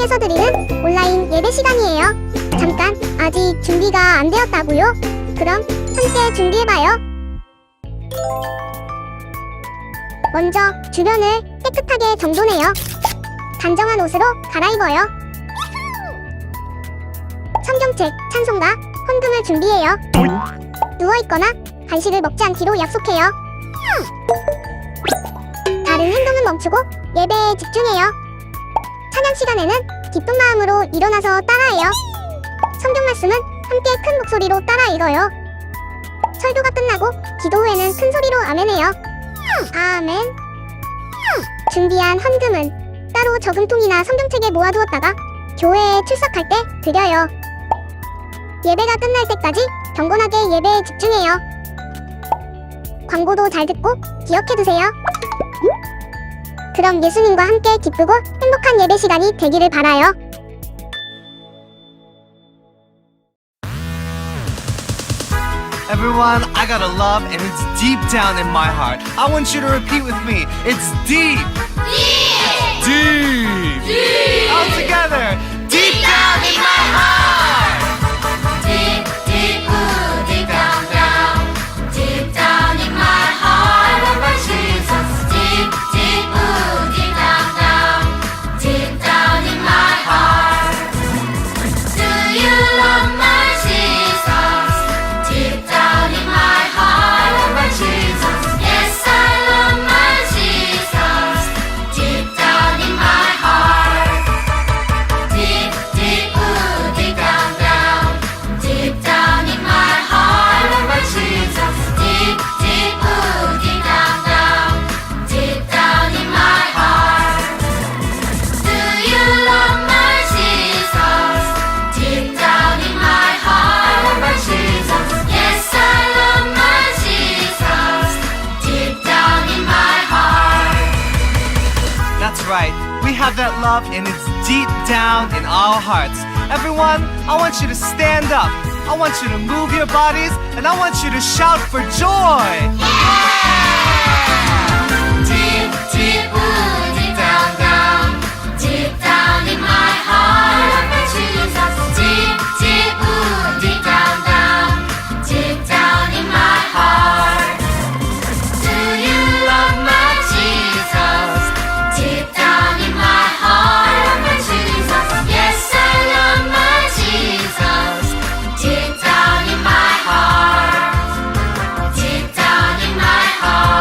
통해서 드리는 온라인 예배 시간이에요. 잠깐, 아직 준비가 안 되었다고요? 그럼 함께 준비해봐요. 먼저 주변을 깨끗하게 정돈해요. 단정한 옷으로 갈아입어요. 성경책, 찬송가, 헌금을 준비해요. 누워있거나 간식을 먹지 않기로 약속해요. 다른 행동은 멈추고 예배에 집중해요. 찬양 시간에는 기쁜 마음으로 일어나서 따라해요. 성경 말씀은 함께 큰 목소리로 따라 읽어요. 설교가 끝나고 기도 후에는 큰 소리로 아멘해요. 아멘. 준비한 헌금은 따로 저금통이나 성경책에 모아두었다가 교회에 출석할 때 드려요. 예배가 끝날 때까지 경건하게 예배에 집중해요. 광고도 잘 듣고 기억해두세요. 그럼 예수님과 함께 기쁘고 행복한 예배 시간이 되기를 바라요. Everyone, I got a love and it's deep down in my heart. I want you to repeat with me. It's deep. Deep. Deep. Deep. All together. Deep down in my heart. Deep, deep, ooh, deep down, down. Deep down in my heart, I love my Jesus. Deep, deep, ooh, deep down, down. Deep down in my heart. Do you love my Jesus? Deep down in my heart, I love my Jesus. Yes, I love my Jesus. Deep down in my heart. Deep, deep, ooh, deep down, down. Deep down in my heart, I love my Jesus. Deep, deep, ooh, deep down, down. Deep down in my heart. Do you love my Jesus? Deep down in my heart, I love my Jesus. Yes, I love my Jesus. Deep down in my heart. That's right. We have that love and it's deep down in our hearts. Everyone, I want you to stand up. I want you to move your bodies and I want you to shout for joy. Deep, deep, ooh, deep down, down. Deep down in my heart, I love my Jesus. Deep, deep, ooh, deep down, down. Deep down in my heart. Do you love my Jesus? Deep down in my heart, I love my Jesus. Yes, I love my Jesus. Deep down in my heart. Deep down in my heart.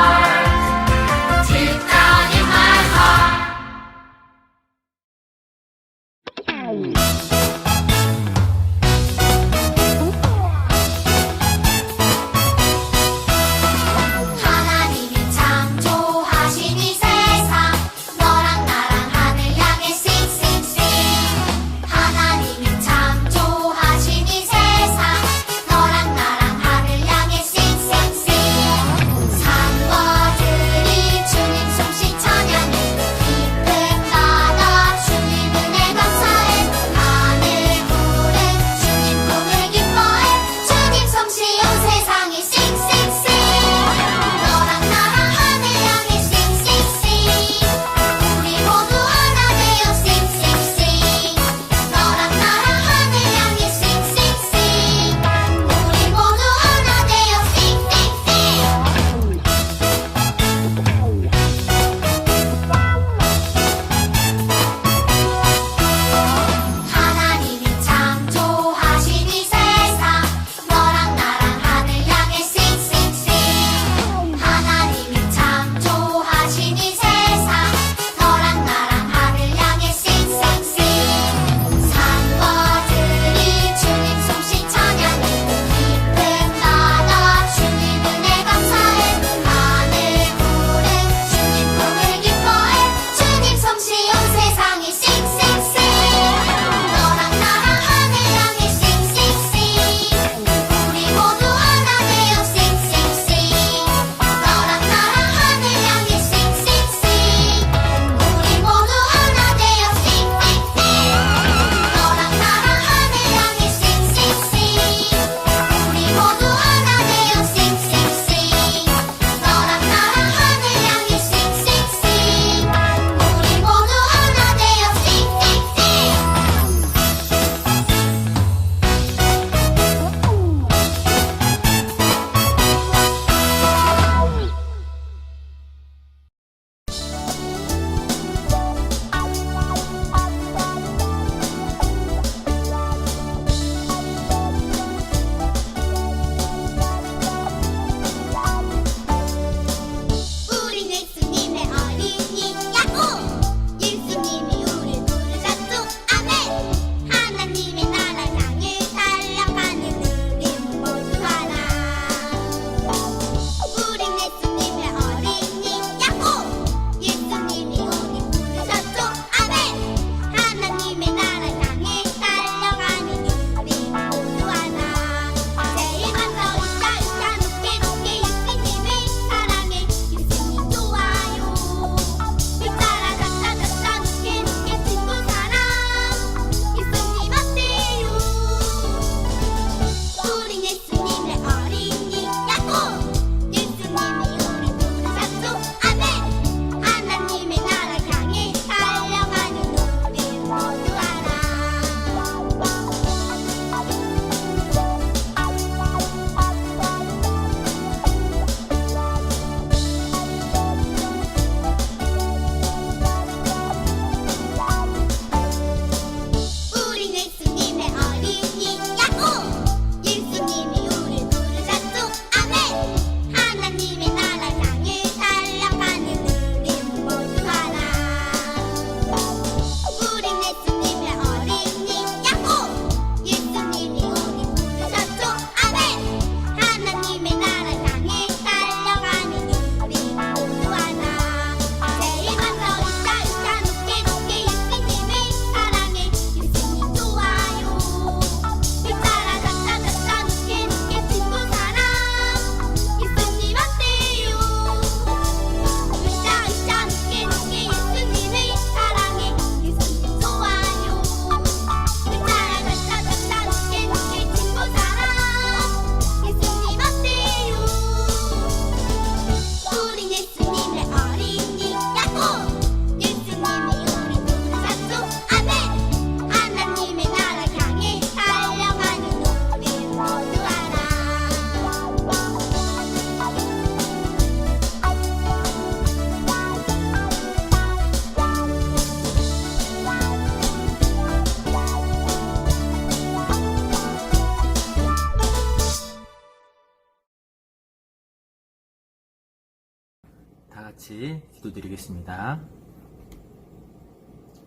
같이 기도드리겠습니다.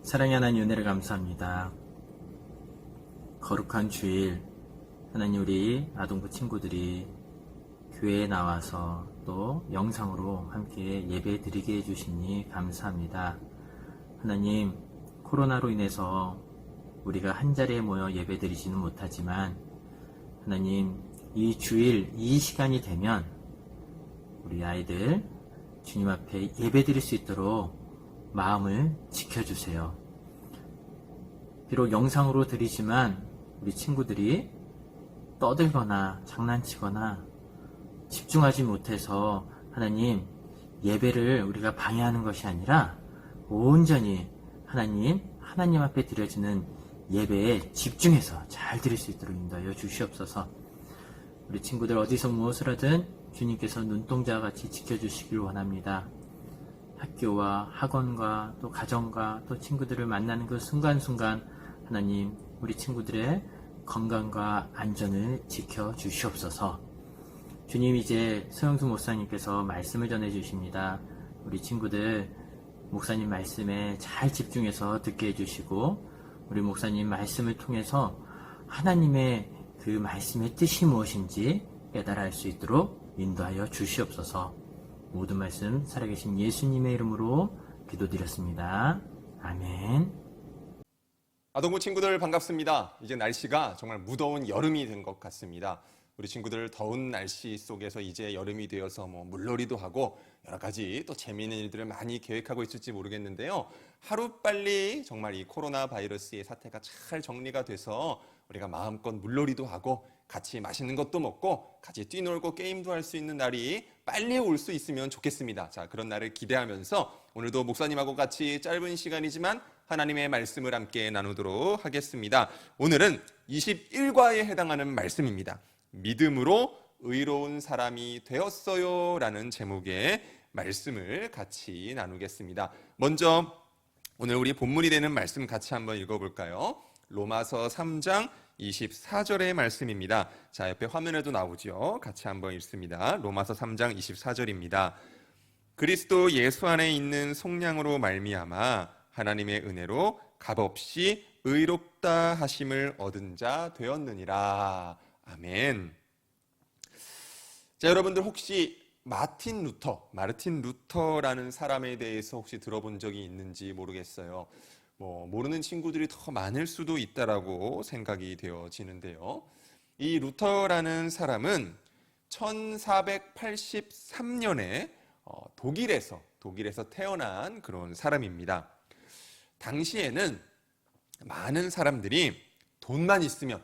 사랑의 하나님, 은혜를 감사합니다. 거룩한 주일, 하나님, 우리 아동부 친구들이 교회에 나와서 또 영상으로 함께 예배 드리게 해주시니 감사합니다. 하나님, 코로나로 인해서 우리가 한자리에 모여 예배 드리지는 못하지만 하나님, 이 주일, 이 시간이 되면 우리 아이들 주님 앞에 예배 드릴 수 있도록 마음을 지켜주세요. 비록 영상으로 드리지만 우리 친구들이 떠들거나 장난치거나 집중하지 못해서 하나님, 예배를 우리가 방해하는 것이 아니라 온전히 하나님 앞에 드려지는 예배에 집중해서 잘 드릴 수 있도록 인도하여 주시옵소서. 우리 친구들 어디서 무엇을 하든 주님께서 눈동자와 같이 지켜주시길 원합니다. 학교와 학원과 또 가정과 또 친구들을 만나는 그 순간순간 하나님, 우리 친구들의 건강과 안전을 지켜주시옵소서. 주님, 이제 서영수 목사님께서 말씀을 전해주십니다. 우리 친구들 목사님 말씀에 잘 집중해서 듣게 해주시고 우리 목사님 말씀을 통해서 하나님의 그 말씀의 뜻이 무엇인지 깨달아 알 수 있도록 인도하여 주시옵소서. 모든 말씀 살아계신 예수님의 이름으로 기도드렸습니다. 아멘. 아동부 친구들 반갑습니다. 이제 날씨가 정말 무더운 여름이 된 것 같습니다. 우리 친구들 더운 날씨 속에서 이제 여름이 되어서 물놀이도 하고 여러 가지 또 재미있는 일들을 많이 계획하고 있을지 모르겠는데요. 하루빨리 정말 이 코로나 바이러스의 사태가 잘 정리가 돼서 우리가 마음껏 물놀이도 하고 같이 맛있는 것도 먹고 같이 뛰놀고 게임도 할 수 있는 날이 빨리 올 수 있으면 좋겠습니다. 자, 그런 날을 기대하면서 오늘도 목사님하고 같이 짧은 시간이지만 하나님의 말씀을 함께 나누도록 하겠습니다. 오늘은 21과에 해당하는 말씀입니다. 믿음으로 의로운 사람이 되었어요 라는 제목의 말씀을 같이 나누겠습니다. 먼저 오늘 우리 본문이 되는 말씀 같이 한번 읽어볼까요? 로마서 3장 24절의 말씀입니다. 자, 옆에 화면에도 나오죠. 같이 한번 읽습니다. 로마서 3장 24절입니다. 그리스도 예수 안에 있는 속량으로 말미암아 하나님의 은혜로 값없이 의롭다 하심을 얻은 자 되었느니라. 아멘. 자, 여러분들 혹시 마틴 루터라는 사람에 대해서 혹시 들어본 적이 있는지 모르겠어요. 모르는 친구들이 더 많을 수도 있다라고 생각이 되어지는데요. 이 루터라는 사람은 1483년에 독일에서 태어난 그런 사람입니다. 당시에는 많은 사람들이 돈만 있으면,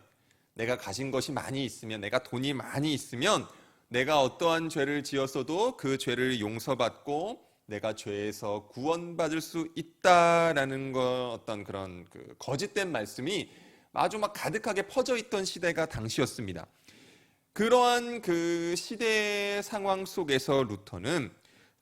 내가 가진 것이 많이 있으면, 내가 돈이 많이 있으면 내가 어떠한 죄를 지었어도 그 죄를 용서받고 내가 죄에서 구원받을 수 있다라는 어떤 그런 거짓된 말씀이 아주 가득하게 퍼져 있던 시대가 당시였습니다. 그러한 그 시대의 상황 속에서 루터는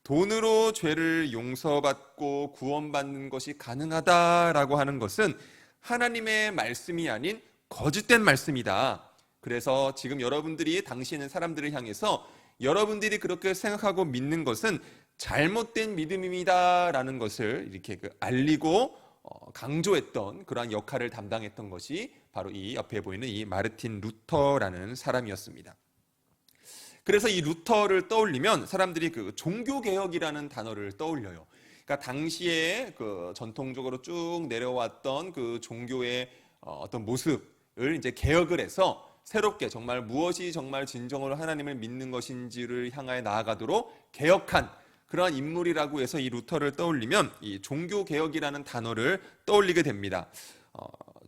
돈으로 죄를 용서받고 구원받는 것이 가능하다라고 하는 것은 하나님의 말씀이 아닌 거짓된 말씀이다. 그래서 지금 여러분들이 당시에는 사람들을 향해서 여러분들이 그렇게 생각하고 믿는 것은 잘못된 믿음입니다라는 것을 이렇게 알리고 강조했던 그러한 역할을 담당했던 것이 바로 이 옆에 보이는 이 마르틴 루터라는 사람이었습니다. 그래서 이 루터를 떠올리면 사람들이 그 종교개혁이라는 단어를 떠올려요. 그러니까 당시에 그 전통적으로 쭉 내려왔던 그 종교의 어떤 모습을 이제 개혁을 해서 새롭게 정말 무엇이 정말 진정으로 하나님을 믿는 것인지를 향하여 나아가도록 개혁한 그러한 인물이라고 해서 이 루터를 떠올리면 이 종교개혁이라는 단어를 떠올리게 됩니다.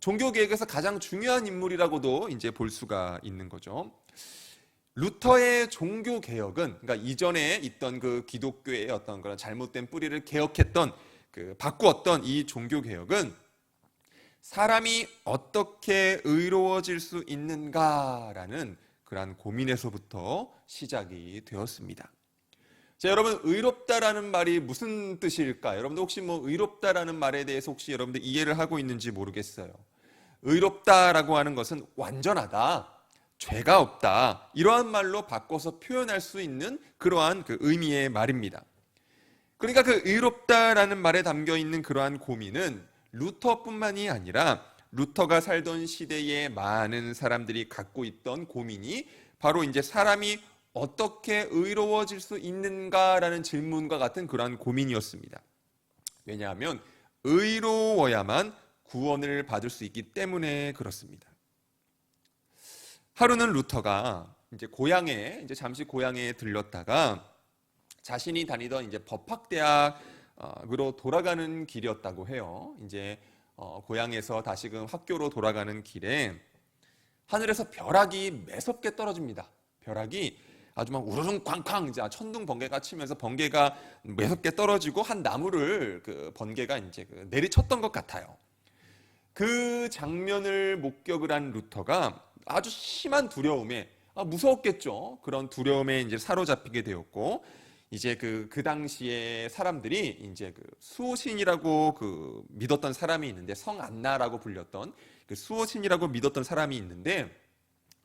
종교개혁에서 가장 중요한 인물이라고도 이제 볼 수가 있는 거죠. 루터의 종교개혁은 그러니까 이전에 있던 그 기독교의 어떤 그런 잘못된 뿌리를 개혁했던 바꾸었던 이 종교개혁은 사람이 어떻게 의로워질 수 있는가라는 그러한 고민에서부터 시작이 되었습니다. 자, 여러분, 의롭다라는 말이 무슨 뜻일까? 여러분들 혹시 의롭다라는 말에 대해서 혹시 여러분들 이해를 하고 있는지 모르겠어요. 의롭다라고 하는 것은 완전하다, 죄가 없다, 이러한 말로 바꿔서 표현할 수 있는 그러한 그 의미의 말입니다. 그러니까 그 의롭다라는 말에 담겨 있는 그러한 고민은 루터뿐만이 아니라 루터가 살던 시대에 많은 사람들이 갖고 있던 고민이 바로 이제 사람이 어떻게 의로워질 수 있는가라는 질문과 같은 그러한 고민이었습니다. 왜냐하면 의로워야만 구원을 받을 수 있기 때문에 그렇습니다. 하루는 루터가 이제 잠시 고향에 들렀다가 자신이 다니던 이제 법학대학으로 돌아가는 길이었다고 해요. 이제 고향에서 다시금 학교로 돌아가는 길에 하늘에서 벼락이 매섭게 떨어집니다. 벼락이 아주 막 우르릉 쾅쾅 이제 천둥 번개가 치면서 번개가 매섭게 떨어지고 한 나무를 그 번개가 이제 내리쳤던 것 같아요. 그 장면을 목격을 한 루터가 아주 심한 두려움에 무서웠겠죠. 그런 두려움에 이제 사로잡히게 되었고 이제 그 당시에 사람들이 이제 그 수호신이라고 그 믿었던 사람이 있는데 성안나라고 불렸던 그 수호신이라고 믿었던 사람이 있는데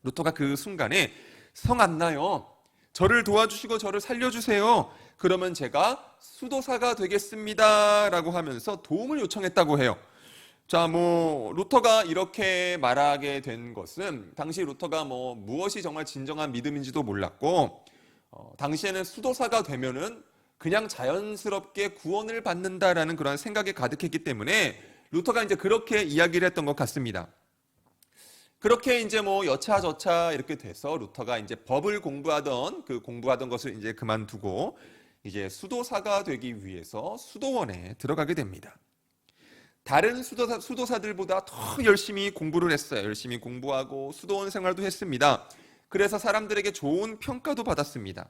루터가 그 순간에 성안나요. 저를 도와주시고 저를 살려주세요. 그러면 제가 수도사가 되겠습니다라고 하면서 도움을 요청했다고 해요. 자, 루터가 이렇게 말하게 된 것은 당시 루터가 무엇이 정말 진정한 믿음인지도 몰랐고 당시에는 수도사가 되면은 그냥 자연스럽게 구원을 받는다라는 그런 생각에 가득했기 때문에 루터가 이제 그렇게 이야기를 했던 것 같습니다. 그렇게 이제 여차저차 이렇게 돼서 루터가 이제 법을 공부하던 것을 이제 그만두고 이제 수도사가 되기 위해서 수도원에 들어가게 됩니다. 다른 수도사들보다 더 열심히 공부를 했어요. 열심히 공부하고 수도원 생활도 했습니다. 그래서 사람들에게 좋은 평가도 받았습니다.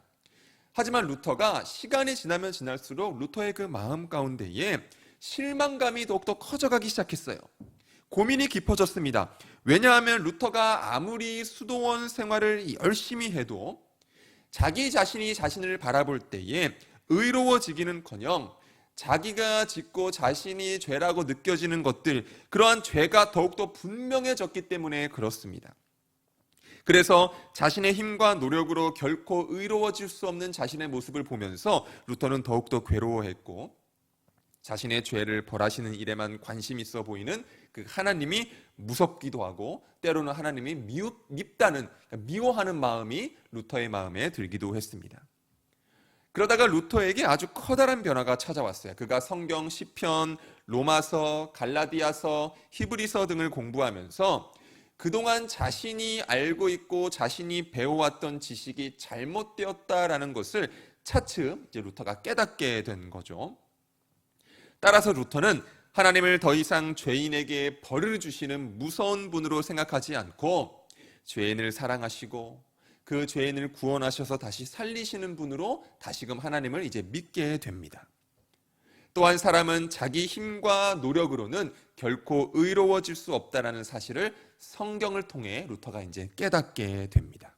하지만 루터가 시간이 지나면 지날수록 루터의 그 마음 가운데에 실망감이 더욱더 커져가기 시작했어요. 고민이 깊어졌습니다. 왜냐하면 루터가 아무리 수도원 생활을 열심히 해도 자기 자신이 자신을 바라볼 때에 의로워지기는커녕 자기가 짓고 자신이 죄라고 느껴지는 것들, 그러한 죄가 더욱더 분명해졌기 때문에 그렇습니다. 그래서 자신의 힘과 노력으로 결코 의로워질 수 없는 자신의 모습을 보면서 루터는 더욱더 괴로워했고 자신의 죄를 벌하시는 일에만 관심 있어 보이는 그 하나님이 무섭기도 하고 때로는 하나님이 밉다는, 미워하는 마음이 루터의 마음에 들기도 했습니다. 그러다가 루터에게 아주 커다란 변화가 찾아왔어요. 그가 성경, 시편, 로마서, 갈라디아서, 히브리서 등을 공부하면서 그동안 자신이 알고 있고 자신이 배워왔던 지식이 잘못되었다라는 것을 차츰 이제 루터가 깨닫게 된 거죠. 따라서 루터는 하나님을 더 이상 죄인에게 벌을 주시는 무서운 분으로 생각하지 않고 죄인을 사랑하시고 그 죄인을 구원하셔서 다시 살리시는 분으로 다시금 하나님을 이제 믿게 됩니다. 또한 사람은 자기 힘과 노력으로는 결코 의로워질 수 없다라는 사실을 성경을 통해 루터가 이제 깨닫게 됩니다.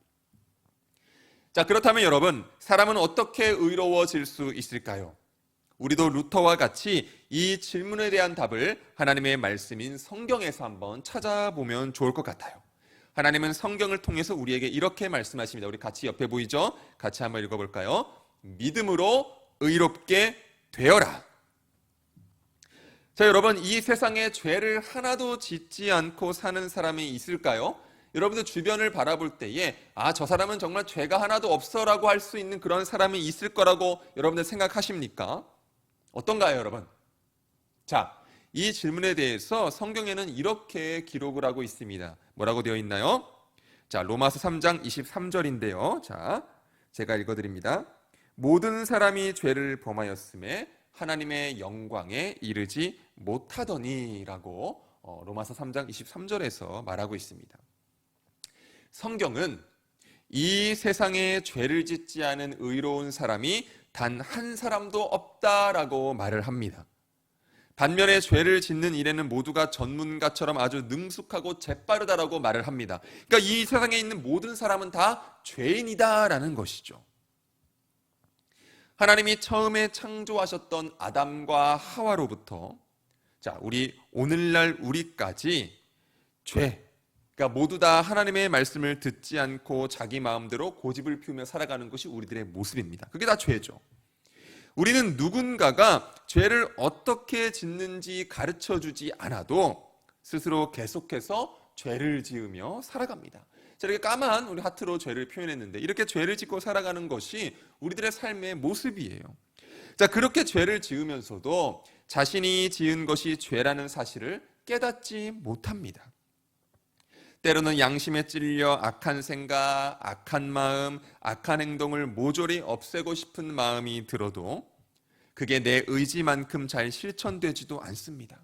자, 그렇다면 여러분, 사람은 어떻게 의로워질 수 있을까요? 우리도 루터와 같이 이 질문에 대한 답을 하나님의 말씀인 성경에서 한번 찾아보면 좋을 것 같아요. 하나님은 성경을 통해서 우리에게 이렇게 말씀하십니다. 우리 같이 옆에 보이죠? 같이 한번 읽어볼까요? 믿음으로 의롭게 되어라. 자, 여러분, 이 세상에 죄를 하나도 짓지 않고 사는 사람이 있을까요? 여러분들 주변을 바라볼 때에 저 사람은 정말 죄가 하나도 없어라고 할 수 있는 그런 사람이 있을 거라고 여러분들 생각하십니까? 어떤가요, 여러분? 자, 이 질문에 대해서 성경에는 이렇게 기록을 하고 있습니다. 뭐라고 되어 있나요? 자, 로마서 3장 23절인데요. 자, 제가 읽어드립니다. 모든 사람이 죄를 범하였음에 하나님의 영광에 이르지 못하더니라고 로마서 3장 23절에서 말하고 있습니다. 성경은 이 세상에 죄를 짓지 않은 의로운 사람이 단 한 사람도 없다라고 말을 합니다. 반면에 죄를 짓는 일에는 모두가 전문가처럼 아주 능숙하고 재빠르다라고 말을 합니다. 그러니까 이 세상에 있는 모든 사람은 다 죄인이다라는 것이죠. 하나님이 처음에 창조하셨던 아담과 하와로부터 우리 오늘날 우리까지 죄, 그러니까 모두 다 하나님의 말씀을 듣지 않고 자기 마음대로 고집을 피우며 살아가는 것이 우리들의 모습입니다. 그게 다 죄죠. 우리는 누군가가 죄를 어떻게 짓는지 가르쳐 주지 않아도 스스로 계속해서 죄를 지으며 살아갑니다. 자, 이렇게 까만 우리 하트로 죄를 표현했는데 이렇게 죄를 짓고 살아가는 것이 우리들의 삶의 모습이에요. 자, 그렇게 죄를 지으면서도 자신이 지은 것이 죄라는 사실을 깨닫지 못합니다. 때로는 양심에 찔려 악한 생각, 악한 마음, 악한 행동을 모조리 없애고 싶은 마음이 들어도 그게 내 의지만큼 잘 실천되지도 않습니다.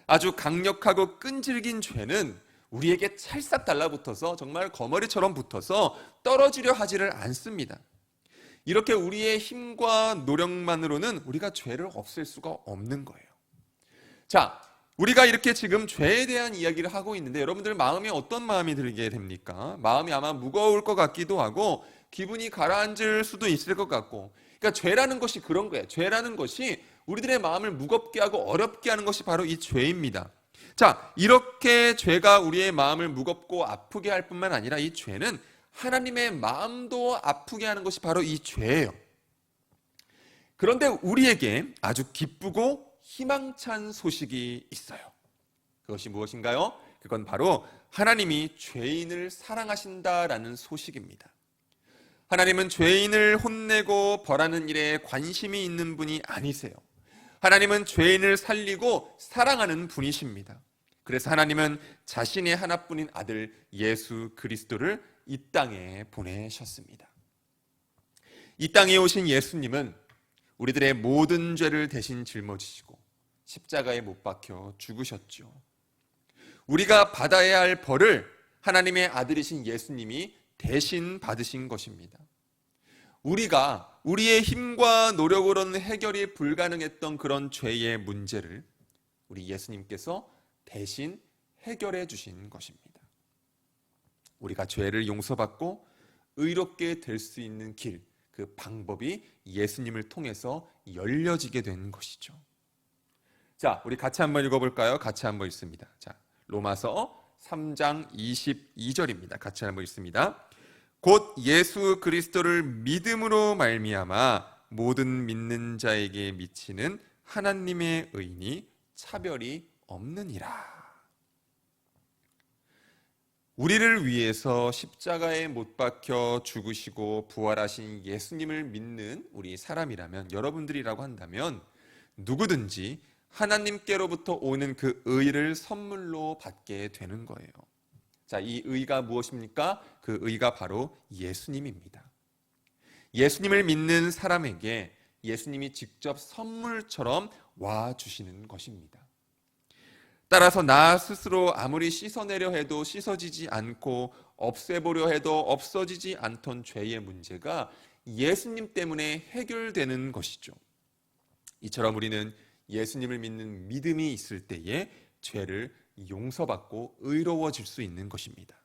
아주 강력하고 끈질긴 죄는 우리에게 찰싹 달라붙어서 정말 거머리처럼 붙어서 떨어지려 하지를 않습니다. 이렇게 우리의 힘과 노력만으로는 우리가 죄를 없앨 수가 없는 거예요. 자, 우리가 이렇게 지금 죄에 대한 이야기를 하고 있는데 여러분들 마음에 어떤 마음이 들게 됩니까? 마음이 아마 무거울 것 같기도 하고 기분이 가라앉을 수도 있을 것 같고, 그러니까 죄라는 것이 그런 거예요. 죄라는 것이 우리들의 마음을 무겁게 하고 어렵게 하는 것이 바로 이 죄입니다. 자, 이렇게 죄가 우리의 마음을 무겁고 아프게 할 뿐만 아니라 이 죄는 하나님의 마음도 아프게 하는 것이 바로 이 죄예요. 그런데 우리에게 아주 기쁘고 희망찬 소식이 있어요. 그것이 무엇인가요? 그건 바로 하나님이 죄인을 사랑하신다라는 소식입니다. 하나님은 죄인을 혼내고 벌하는 일에 관심이 있는 분이 아니세요. 하나님은 죄인을 살리고 사랑하는 분이십니다. 그래서 하나님은 자신의 하나뿐인 아들 예수 그리스도를 이 땅에 보내셨습니다. 이 땅에 오신 예수님은 우리들의 모든 죄를 대신 짊어지시고 십자가에 못 박혀 죽으셨죠. 우리가 받아야 할 벌을 하나님의 아들이신 예수님이 대신 받으신 것입니다. 우리가 우리의 힘과 노력으로는 해결이 불가능했던 그런 죄의 문제를 우리 예수님께서 대신 해결해 주신 것입니다. 우리가 죄를 용서받고 의롭게 될 수 있는 길, 그 방법이 예수님을 통해서 열려지게 된 것이죠. 자, 우리 같이 한번 읽어볼까요? 같이 한번 읽습니다. 자, 로마서 3장 22절입니다. 같이 한번 읽습니다. 곧 예수 그리스도를 믿음으로 말미암아 모든 믿는 자에게 미치는 하나님의 의인이 차별이 없느니라. 우리를 위해서 십자가에 못 박혀 죽으시고 부활하신 예수님을 믿는 우리 사람이라면, 여러분들이라고 한다면 누구든지 하나님께로부터 오는 그 의를 선물로 받게 되는 거예요. 자, 이 의가 무엇입니까? 그 의가 바로 예수님입니다. 예수님을 믿는 사람에게 예수님이 직접 선물처럼 와 주시는 것입니다. 따라서 나 스스로 아무리 씻어내려 해도 씻어지지 않고 없애보려 해도 없어지지 않던 죄의 문제가 예수님 때문에 해결되는 것이죠. 이처럼 우리는 예수님을 믿는 믿음이 있을 때에 죄를 용서받고 의로워질 수 있는 것입니다.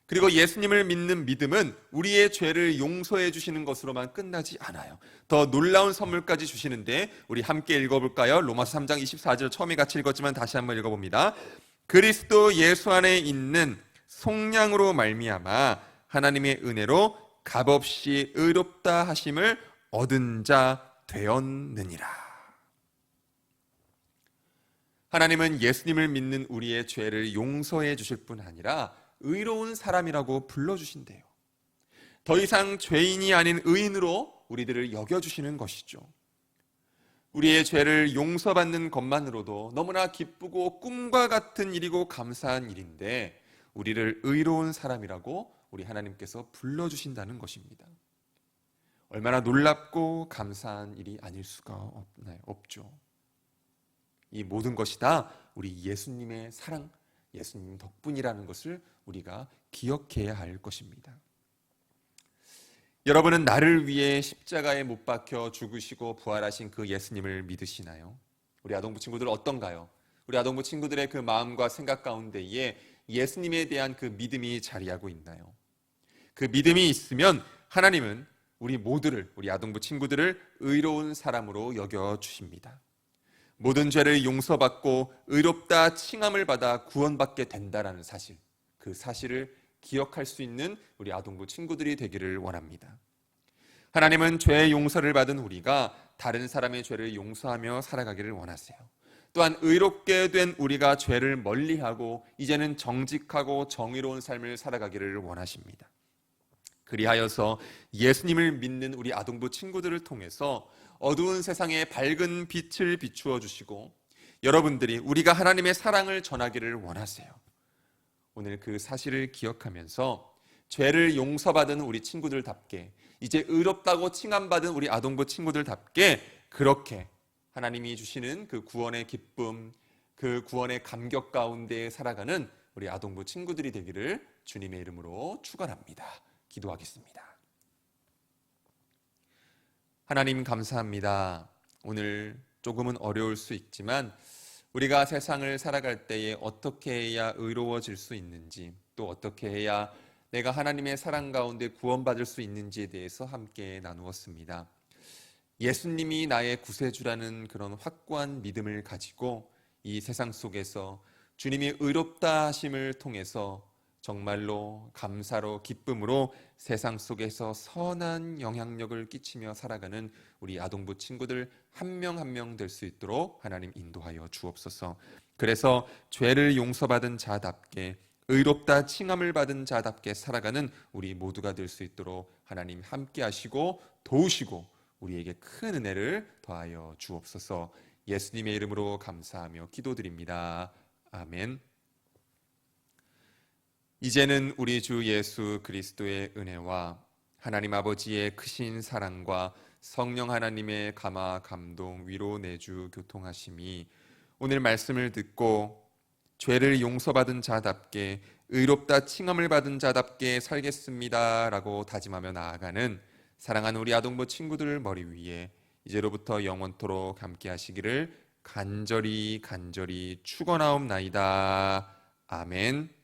그리고 예수님을 믿는 믿음은 우리의 죄를 용서해 주시는 것으로만 끝나지 않아요. 더 놀라운 선물까지 주시는데 우리 함께 읽어볼까요? 로마서 3장 24절 처음에 같이 읽었지만 다시 한번 읽어봅니다. 그리스도 예수 안에 있는 속량으로 말미암아 하나님의 은혜로 값없이 의롭다 하심을 얻은 자 되었느니라. 하나님은 예수님을 믿는 우리의 죄를 용서해 주실 뿐 아니라 의로운 사람이라고 불러주신대요. 더 이상 죄인이 아닌 의인으로 우리들을 여겨주시는 것이죠. 우리의 죄를 용서받는 것만으로도 너무나 기쁘고 꿈과 같은 일이고 감사한 일인데 우리를 의로운 사람이라고 우리 하나님께서 불러주신다는 것입니다. 얼마나 놀랍고 감사한 일이 아닐 수가 없나요? 없죠. 이 모든 것이 다 우리 예수님의 사랑, 예수님 덕분이라는 것을 우리가 기억해야 할 것입니다. 여러분은 나를 위해 십자가에 못 박혀 죽으시고 부활하신 그 예수님을 믿으시나요? 우리 아동부 친구들 어떤가요? 우리 아동부 친구들의 그 마음과 생각 가운데에 예수님에 대한 그 믿음이 자리하고 있나요? 그 믿음이 있으면 하나님은 우리 모두를, 우리 아동부 친구들을 의로운 사람으로 여겨주십니다. 모든 죄를 용서받고 의롭다 칭함을 받아 구원받게 된다라는 사실, 그 사실을 기억할 수 있는 우리 아동부 친구들이 되기를 원합니다. 하나님은 죄의 용서를 받은 우리가 다른 사람의 죄를 용서하며 살아가기를 원하세요. 또한 의롭게 된 우리가 죄를 멀리하고 이제는 정직하고 정의로운 삶을 살아가기를 원하십니다. 그리하여서 예수님을 믿는 우리 아동부 친구들을 통해서 어두운 세상에 밝은 빛을 비추어 주시고 여러분들이 우리가 하나님의 사랑을 전하기를 원하세요. 오늘 그 사실을 기억하면서 죄를 용서받은 우리 친구들답게 이제 의롭다고 칭함받은 우리 아동부 친구들답게 그렇게 하나님이 주시는 그 구원의 기쁨, 그 구원의 감격 가운데 살아가는 우리 아동부 친구들이 되기를 주님의 이름으로 축원합니다. 기도하겠습니다. 하나님 감사합니다. 오늘 조금은 어려울 수 있지만 우리가 세상을 살아갈 때에 어떻게 해야 의로워질 수 있는지 또 어떻게 해야 내가 하나님의 사랑 가운데 구원받을 수 있는지에 대해서 함께 나누었습니다. 예수님이 나의 구세주라는 그런 확고한 믿음을 가지고 이 세상 속에서 주님이 의롭다 하심을 통해서 정말로 감사로 기쁨으로 세상 속에서 선한 영향력을 끼치며 살아가는 우리 아동부 친구들 한 명 한 명 될 수 있도록 하나님 인도하여 주옵소서. 그래서 죄를 용서받은 자답게 의롭다 칭함을 받은 자답게 살아가는 우리 모두가 될 수 있도록 하나님 함께 하시고 도우시고 우리에게 큰 은혜를 더하여 주옵소서. 예수님의 이름으로 감사하며 기도드립니다. 아멘. 이제는 우리 주 예수 그리스도의 은혜와 하나님 아버지의 크신 사랑과 성령 하나님의 감화 감동 위로 내주 교통하심이 오늘 말씀을 듣고 죄를 용서받은 자답게 의롭다 칭함을 받은 자답게 살겠습니다 라고 다짐하며 나아가는 사랑하는 우리 아동부 친구들 머리 위에 이제로부터 영원토록 함께 하시기를 간절히 축원하옵나이다. 아멘.